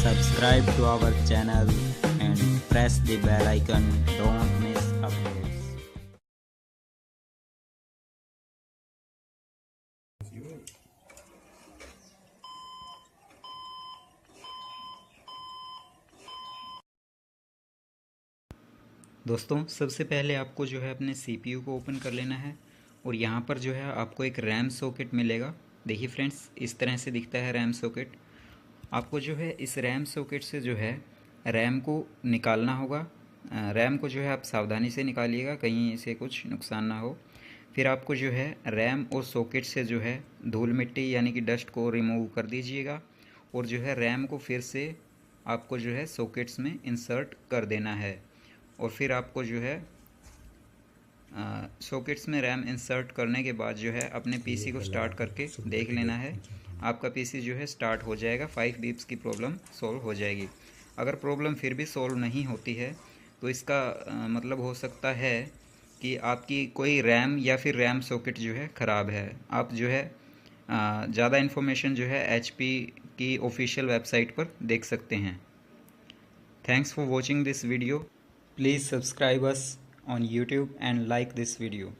subscribe to our channel and press the bell icon. Don't miss updates. दोस्तों, सबसे पहले आपको जो है अपने सीपीयू को ओपन कर लेना है और यहाँ पर जो है आपको एक रैम सॉकेट मिलेगा। देखिए फ्रेंड्स, इस तरह से दिखता है रैम सॉकेट। आपको जो है इस रैम सॉकेट से जो है रैम को निकालना होगा। रैम को जो है आप सावधानी से निकालिएगा, कहीं इसे कुछ नुकसान ना हो। फिर आपको जो है रैम और सॉकेट से जो है धूल मिट्टी यानी कि डस्ट को रिमूव कर दीजिएगा और जो है रैम को फिर से आपको जो है सॉकेट्स में इंसर्ट कर देना है। और फिर आपको जो है सॉकेट्स में रैम इंसर्ट करने के बाद जो है अपने पीसी को स्टार्ट करके देख लेना है। आपका पीसी जो है स्टार्ट हो जाएगा, 5 बीप्स की प्रॉब्लम सॉल्व हो जाएगी। अगर प्रॉब्लम फिर भी सॉल्व नहीं होती है तो इसका मतलब हो सकता है कि आपकी कोई रैम या फिर रैम सॉकेट जो है ख़राब है। आप जो है ज़्यादा इन्फॉर्मेशन जो है HP की ऑफिशियल वेबसाइट पर देख सकते हैं। Thanks for watching this video. Please subscribe us on YouTube and like this video.